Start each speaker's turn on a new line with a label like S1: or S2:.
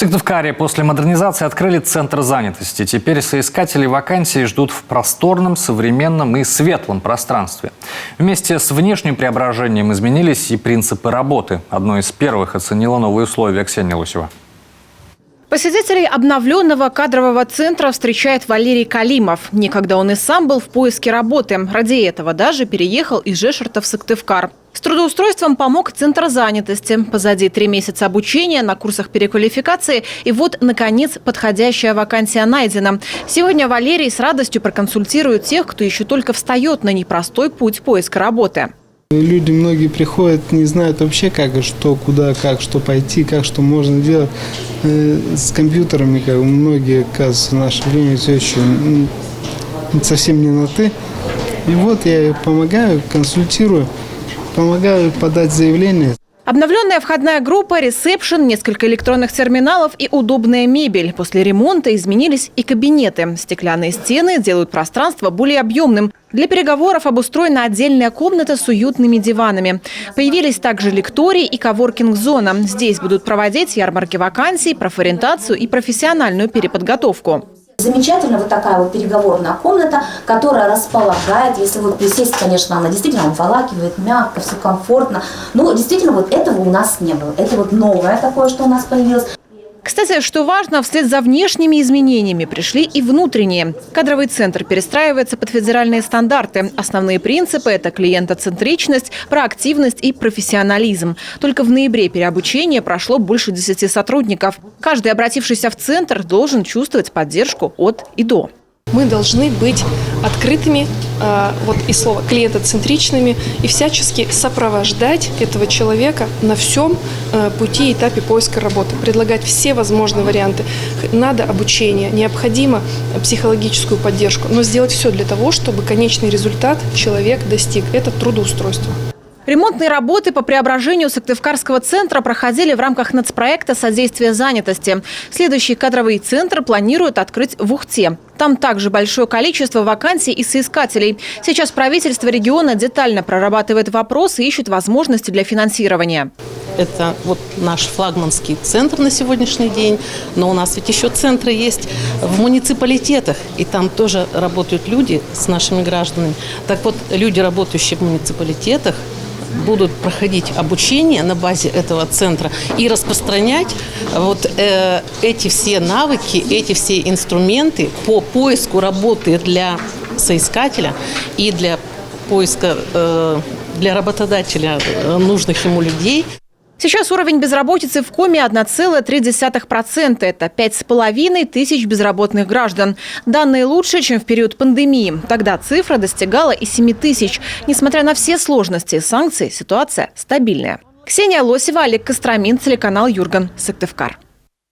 S1: В Сыктывкаре после модернизации открыли центр занятости. Теперь соискатели вакансий ждут в просторном, современном и светлом пространстве. Вместе с внешним преображением изменились и принципы работы. Одной из первых оценила новые условия Ксения Лосева.
S2: Посетителей обновленного кадрового центра встречает Валерий Калимов. Некогда он и сам был в поиске работы. Ради этого даже переехал из Жешерта в Сыктывкар. С трудоустройством помог Центр занятости. Позади 3 месяца обучения на курсах переквалификации. И вот, наконец, подходящая вакансия найдена. Сегодня Валерий с радостью проконсультирует тех, кто еще только встает на непростой путь поиска работы.
S3: Люди многие приходят, не знают вообще, как, что, куда, как, что пойти, как, что можно делать. С компьютерами, как многие, оказывается, в наше время все еще совсем не на «ты». И вот я помогаю, консультирую, помогаю подать заявление.
S2: Обновленная входная группа, ресепшн, несколько электронных терминалов и удобная мебель. После ремонта изменились и кабинеты. Стеклянные стены делают пространство более объемным. Для переговоров обустроена отдельная комната с уютными диванами. Появились также лектории и коворкинг-зона. Здесь будут проводить ярмарки вакансий, профориентацию и профессиональную переподготовку.
S4: Замечательно вот такая вот переговорная комната, которая располагает, если вот присесть, конечно, она действительно обволакивает, мягко, все комфортно. Но действительно вот этого у нас не было. Это вот новое такое, что у нас появилось.
S2: Кстати, что важно, вслед за внешними изменениями пришли и внутренние. Кадровый центр перестраивается под федеральные стандарты. Основные принципы – это клиентоцентричность, проактивность и профессионализм. Только в ноябре переобучение прошло больше 10 сотрудников. Каждый, обратившийся в центр, должен чувствовать поддержку от и до.
S5: Мы должны быть открытыми, вот и слово, клиентоцентричными и всячески сопровождать этого человека на всем пути и этапе поиска работы. Предлагать все возможные варианты. Надо обучение, необходимо психологическую поддержку, но сделать все для того, чтобы конечный результат человек достиг. Это трудоустройство.
S2: Ремонтные работы по преображению Сыктывкарского центра проходили в рамках нацпроекта «Содействие занятости». Следующий кадровый центр планируют открыть в Ухте. Там также большое количество вакансий и соискателей. Сейчас правительство региона детально прорабатывает вопросы и ищет возможности для финансирования.
S6: Это вот наш флагманский центр на сегодняшний день. Но у нас ведь еще центры есть в муниципалитетах. И там тоже работают люди с нашими гражданами. Так вот, люди, работающие в муниципалитетах, будут проходить обучение на базе этого центра и распространять вот эти все навыки, эти все инструменты по поиску работы для соискателя и для поиска для работодателя нужных ему людей.
S2: Сейчас уровень безработицы в Коми 1,3%. Это 5,5 тысяч безработных граждан. Данные лучше, чем в период пандемии. Тогда цифра достигала и 7 тысяч. Несмотря на все сложности и санкции, ситуация стабильная. Ксения Лосева, Олег Костромин, телеканал Юрган, Сыктывкар.